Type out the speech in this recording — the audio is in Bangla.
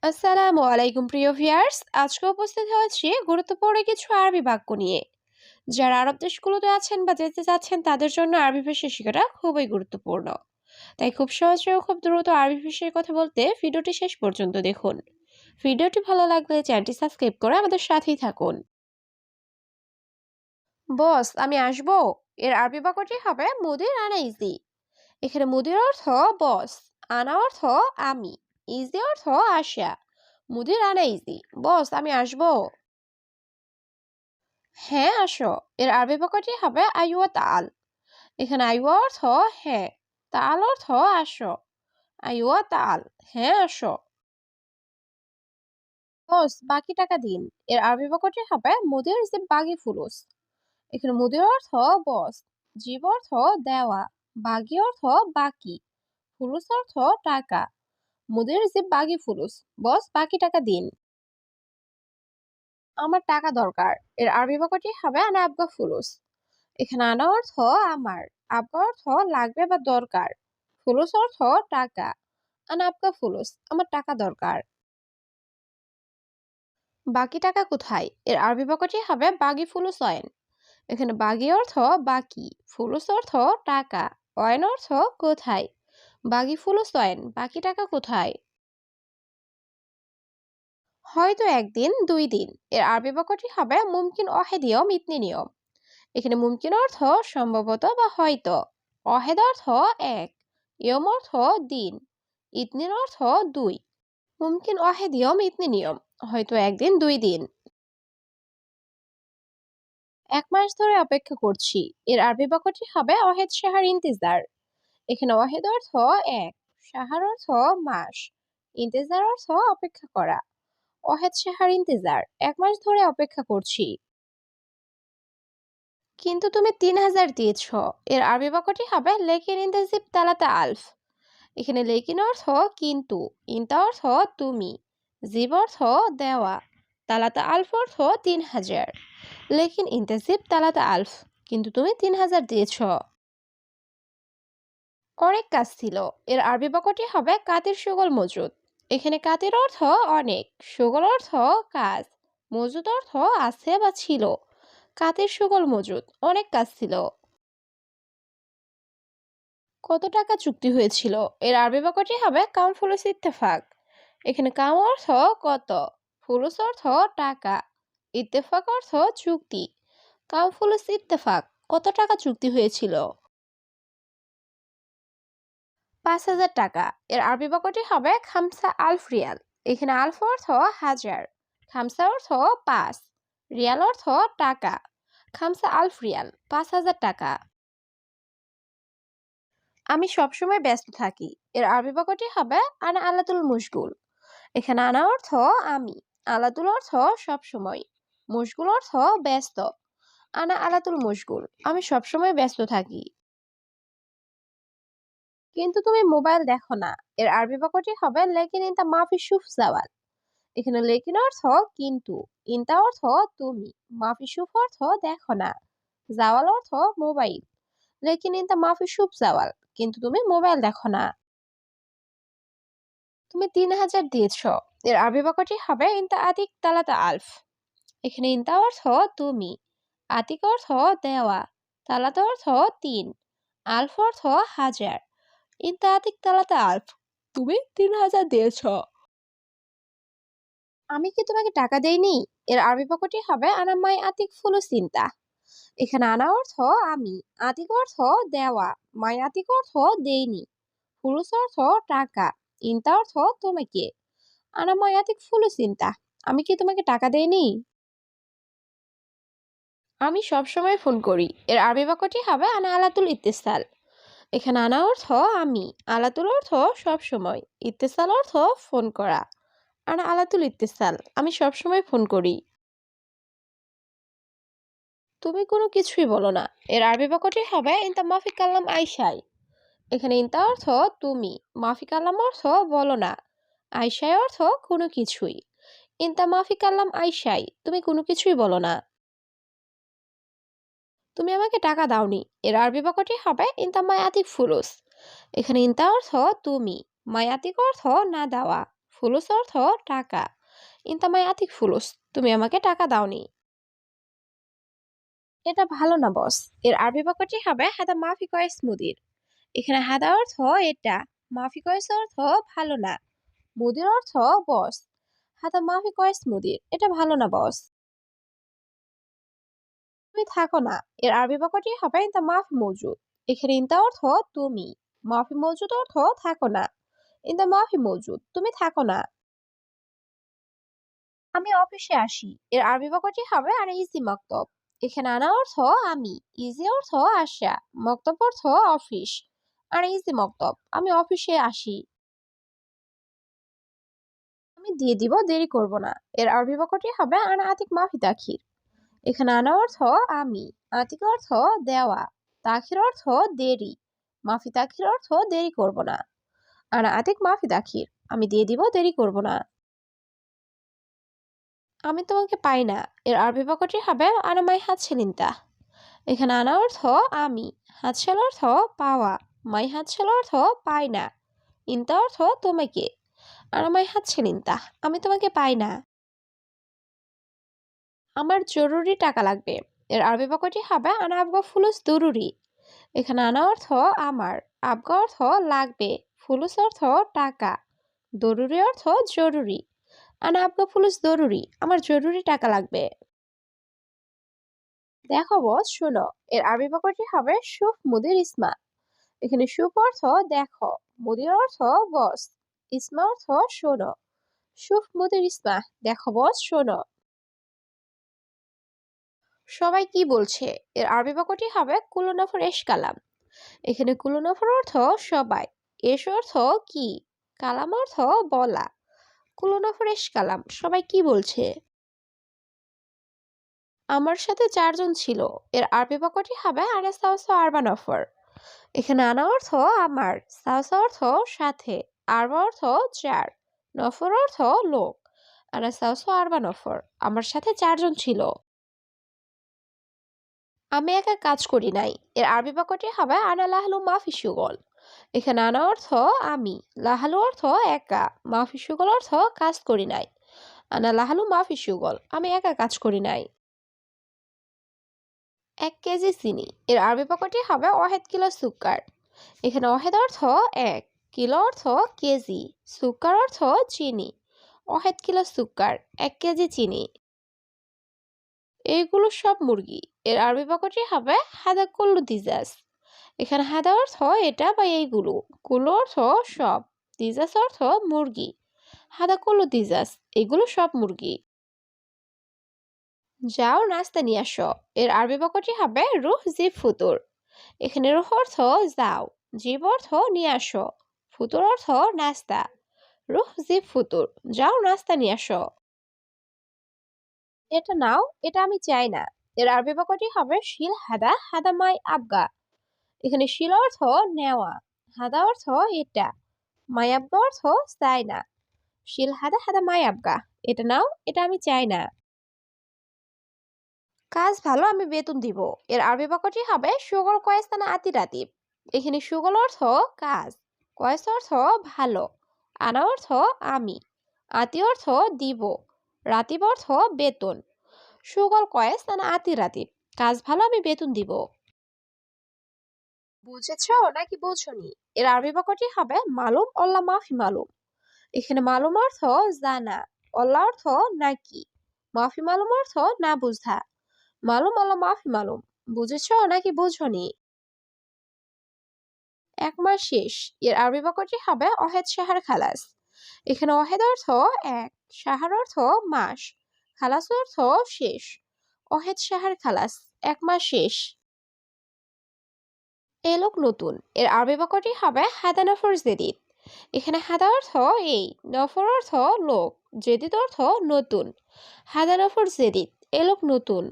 আসসালামু আলাইকুম প্রিয় ভিউয়ার্স, আজকে উপস্থিত হয়েছি গুরুত্বপূর্ণ কিছু আরবি বাক্য নিয়ে। যারা আরব দেশগুলোতে আছেন বা যেতে চাচ্ছেন তাদের জন্য আরবি ভাষা শেখাটা খুবই গুরুত্বপূর্ণ। তাই খুব সহজে ও খুব দ্রুত আরবি ভাষায় কথা বলতে ভিডিওটি শেষ পর্যন্ত দেখুন। ভিডিওটি ভালো লাগলে চ্যানেলটি সাবস্ক্রাইব করে আমাদের সাথেই থাকুন। বস, আমি আসবো। এর আরবি বাক্যটি হবে মুদির আনা ইজি। এখানে মুদির অর্থ বস, আনা অর্থ আমি, ইজি অর্থ আসা। মুদির আনা ইজি, বস আমি আসবো। হ্যাঁ আসো। এর আরবি বাক্যটি হবে আইওয়া তাল। এখানে আইওয়া অর্থ হ্যাঁ, তাল অর্থ আসো। আইওয়া তাল, হ্যাঁ আসো। বস বাকি টাকা দিন। এর আরবি বাক্যটি হবে মুদির যে বাগি ফুলুস। এখানে মুদির অর্থ বস, জীব অর্থ দেওয়া, বাগি অর্থ বাকি, ফুলুস অর্থ টাকা। মুদির যে বাগি ফুলুস, বস বাকি টাকা দিন। আমার টাকা দরকার। এর আরবি বাক্যটি হবে আনা আবগা ফুলুস। এখানে আনা অর্থ আমার, আবগা অর্থ লাগবে বা দরকার, ফুলুস অর্থ টাকা। আনা আবগা ফুলুস, আমার টাকা দরকার। বাকি টাকা কোথায়? এর আরবি বাক্যটি হবে বাগি ফুলুস অয়েন। এখানে বাগি অর্থ বাকি, ফুলুস অর্থ টাকা, অয়েন অর্থ কোথায়। বাগি ফুলুস অয়েন, বাকি টাকা কোথায়? হয়তো একদিন, 2 দিন। এর আরবি বাক্যটি হবে মুমকিন অহেদিয়ম ইতনি নিয়ম। এখানে মুমকিন অর্থ সম্ভবত বা হয়তো, অহেদ অর্থ এক, ইয়ম অর্থ দিন, ইতনির অর্থ 2। মুমকিন অহেদ ইয়ম ইতনি নিয়ম, হয়তো একদিন, 2 দিন। 1 মাস ধরে অপেক্ষা করছি। এর আরবি বাক্যটি হবে অহেদ শাহার ইন্তিজার। এখানে অহেদ অর্থ এক, শাহার অর্থ মাস, ইন্তেজার অর্থ অপেক্ষা করা। অহেদ শাহার ইন্তেজার, 1 মাস ধরে অপেক্ষা করছি। কিন্তু তুমি 3,000 দিয়েছ। এর আরবি বাক্যটি হবে লেকিন ইন্তেজিব তালাতা আলফ। এখানে লেকিন অর্থ কিন্তু, ইনতা অর্থ তুমি, জিব অর্থ দেওয়া, তালাতা আলফ অর্থ 3,000। লেকিন ইন্তাজিব তালাতা আলফ, কিন্তু তুমি 3,000 দিয়েছ। অনেক কাজ ছিল। এর আরবি বাক্যটি হবে কাতির সুগল মজুদ। এখানে কাতির অর্থ অনেক, সুগল অর্থ কাজ, মজুদ অর্থ আছে বা ছিল। কাতির সুগল মজুদ, অনেক কাজ ছিল। কত টাকা চুক্তি হয়েছিল? এর আরবি বাক্যটি হবে কাম ফুলুস ইত্তেফাক। এখানে কাম অর্থ কত, ফুলুস অর্থ টাকা, ইত্তেফাক অর্থ চুক্তি। কাম ফুলুস ইত্তেফাক, কত টাকা চুক্তি হয়েছিল? 5,000 টাকা। এর আরবি বাক্যটি হবে খামসা আলফ রিয়াল। এখানে আলফ অর্থ হাজার, খামসা অর্থ 5, রিয়াল অর্থ টাকা। খামসা আলফ রিয়াল, 5,000 টাকা। আমি সবসময় ব্যস্ত থাকি। এর আরবি বাক্যটি হবে আনা আলাতুল মুশগুল। এখানে আনা অর্থ আমি, আলাতুল অর্থ সবসময়, মুশগুল অর্থ ব্যস্ত। আনা আলাতুল মুশগুল, আমি সবসময় ব্যস্ত থাকি। কিন্তু তুমি মোবাইল দেখো না। এর আরবি বাক্যটি হবে লেকিন ইনতা মাফি শুফ জাওয়াল। এখানে লেকিন অর্থ কিন্তু, ইনতা অর্থ তুমি, মাফি শুফ অর্থ দেখো না, জাওয়াল অর্থ মোবাইল। লেকিন ইনতা মাফি শুফ জাওয়াল, কিন্তু তুমি মোবাইল দেখো না। তুমি 3,000 দিয়েছ। এর আরবি বাক্যটি হবে ইনতা আতিক তালাতা আলফ। এখানে ইনতা অর্থ তুমি, আতিক অর্থ দেওয়া, তালাতা অর্থ 3, আলফ অর্থ হাজার। ইনতা আতিক তালাতা আলফ, তুমি 3,000 দিয়েছ। আমি কি তোমাকে টাকা দেইনি? এর আরবি বাক্যটি হবে আনা মাই আতিক ফুলু চিন্তা। এখানে আনা অর্থ আমি, আতিক অর্থ দেওয়া, মাই আতিক অর্থ দেইনি, ফুলুস অর্থ টাকা, ইনতা অর্থ তোমাকে। আনা মাই আতিক ফুলু চিন্তা, আমি কি তোমাকে টাকা দেইনি? আমি সবসময় ফোন করি। এর আরবি বাক্যটি হবে আনা আলাতুল ইত্তেসাল। এখানে আনা অর্থ আমি, আলাতুল অর্থ সবসময়, ইত্তেসাল অর্থ ফোন করা। আনা আলাতুল ইত্তেসাল, আমি সবসময় ফোন করি। তুমি কোনো কিছুই বলো না। এর আরবি বাক্যটি হবে ইনতা মাফি কাল্লাম আইসাই। এখানে ইনতা অর্থ তুমি, মাফি কাল্লাম অর্থ বলো না, আইসাই অর্থ কোনো কিছুই। ইনতা মাফি কাল্লাম আইসাই, তুমি কোনো কিছুই বলো না। তুমি আমাকে টাকা দাওনি। এর আরবি বাক্যটি হবে ইনতা মায়াতিক ফুলুস। এখানে ইনতা অর্থ তুমি, মায়াতিক অর্থ না দেওয়া, ফুলুস অর্থ টাকা। ইনতা মাই আতিক ফুলুস, তুমি আমাকে টাকা দাওনি। এটা ভালো না বস। এর আরবি বাক্যটি হবে হাদা মাফি কয়েস মুদির। এখানে হাদা অর্থ এটা, মাফি কয়েস অর্থ ভালো না, মুদির অর্থ বস। হাদা মাফি কয়েস মুদির, এটা ভালো না বস। তুমি থাকো না। এর আরবি বাক্যটি হবে ইনতা মাফি মৌজুদ। এখানে ইনতা অর্থ তুমি, মাফি মৌজুদ অর্থ থাকো না। ইনতা মাফি মৌজুদ, তুমি থাকো না। আমি অফিসে আসি। এর আরবি বাক্যটি হবে আনা ইজি মক্তব। এখানে আনা অর্থ আমি, ইজি অর্থ আসা, মক্তব অর্থ অফিস। আনা ইজি মক্তব, আমি অফিসে আসি। আমি দিয়ে দিব, দেরি করব না। এর আরবি বাক্যটি হবে আনা আতিক মাফি তাখির। এখানে আনা অর্থ আমি, আতিক অর্থ দেওয়া, তাখির অর্থ দেরি, মাফি তাখির অর্থ দেরি করব না। আনা আতিক মাফি তাখির, আমি দিয়ে দিব, দেরি করব না। আমি তোমাকে পাই না। এর আরবি বাক্যটি হবে আনা মাই হাতছেলিনতা। এখানে আনা অর্থ আমি, হাতছেল অর্থ পাওয়া, মাই হাতছেল অর্থ পাই না, ইনতা অর্থ তোমাকে। আনা মাই হাতছেলিনতা, আমি তোমাকে পাই না। আমার জরুরি টাকা লাগবে। এর আরবি বাক্যটি হবে আনা আবগা ফুলুস দরুরি। এখানে আনা অর্থ আমার, আবগা অর্থ লাগবে, ফুলুস অর্থ টাকা, দরুরি অর্থ জরুরি। আনা আবগা ফুলুস দরুরি, আমার জরুরি টাকা লাগবে। দেখো বস, শোনো। এর আরবি বাক্যটি হবে শুফ মুদির ইসমা। এখানে শুফ অর্থ দেখো, মুদির অর্থ বস, ইসমা অর্থ শোনো। শুফ মুদির ইসমা, দেখো বস, শোনো। সবাই কি বলছে? এর আরবি বাক্যটি হবে কুলুনফর এশ কালাম। এখানে কুলুনফর অর্থ সবাই, এশ অর্থ কি, কালাম অর্থ বলা। কুলুনফর এশ কালাম, সবাই কি বলছে? আমার সাথে 4 জন ছিল। এর আরবি বাক্যটি হবে আনা সাওসা আরবা নফর। এখানে আনা অর্থ আমার, সাওসা অর্থ সাথে, আরবা অর্থ 4, নফর অর্থ লোক। আনা সাওসা আরবা নফর, আমার সাথে 4 জন ছিল। আমি একা কাজ করি নাই। এর আরবি বাক্যটি হবে আনা লাহলু মাফি সুগল। এখানে আনা অর্থ আমি, লাহালু অর্থ একা, মাফি সুগল অর্থ কাজ করি নাই। আনা লাহালু মাফি সুগল, আমি একা কাজ করি নাই। 1 কেজি চিনি। এর আরবি বাক্যটি হবে ওয়াহেদ কিলো সুক্কার। এখানে ওয়াহেদ অর্থ 1, কিলো অর্থ কেজি, সুক্কার অর্থ চিনি। ওয়াহেদ কিলো সুক্কার, 1 কেজি চিনি। এইগুলো সব মুরগি। এর আরবি বাক্যটি হবে হাদা কুল্লু দিজাস। এখানে হাদা অর্থ এটা বা এইগুলো, কুল্লু অর্থ সব, দিজাস অর্থ মুরগি। হাদা কুল্লু দিজাস, এগুলো সব মুরগি। যাও নাস্তা নিয়ে আসো। এর আরবি বাক্যটি হবে রুহ জিব ফুতুর। এখানে রুহ অর্থ যাও, জিব অর্থ নিয়ে আসো, ফুতুর অর্থ নাস্তা। রুহ জিব ফুতুর, যাও নাস্তা নিয়ে আসো। এটা নাও, এটা আমি চাই না। এর আরবি বাক্যটি হবে শিল হাদা হাদা মাই আবগা। এখানে শিল অর্থ নেওয়া, হাদা অর্থ এটা, মাই আবগা অর্থ চাই না। শিল হাদা হাদা মাই আবগা, এটা নাও, এটা আমি চাই না। কাজ ভালো, আমি বেতন দিব। এর আরবি বাক্যটি হবে সুগল কয়েস্তানা আতি রাতিব। এখানে সুগল অর্থ কাজ, কয়েস অর্থ ভালো, আনা অর্থ আমি, আতি অর্থ দিব, রাতিব অর্থ বেতন। সুগল কয়েস্তানা আতি রাতিব, কাজ ভালো, আমি বেতন দিব। বুঝেছো নাকি বুঝোনি? এর আরবি বাক্যটি হবে মালুম অল্লা মাফি মালুম। এখানে মালুম অর্থ জানা, অল্লা অর্থ নাকি, মাফি মালুম অর্থ না বুঝা। মালুম অল্লা মাফি মালুম, বুঝেছো নাকি বুঝোনি? 1 মাস শেষ। এর আরবি বাক্যটি হবে অহেদ শাহর খালাস। এখানে অহেদ অর্থ 1, শাহর অর্থ মাস, খালাস অর্থ শেষ। অহেদ শাহর খালাস, 1 মাস শেষ। এ লোক নতুন। এর আরবি বাক্যটি হবে হাদা নফর জেদিদ। এখানে হাদা অর্থ এই, নফর অর্থ লোক, জেদিদ অর্থ নতুন। হাদা নফর জেদিদ, এ লোক নতুন।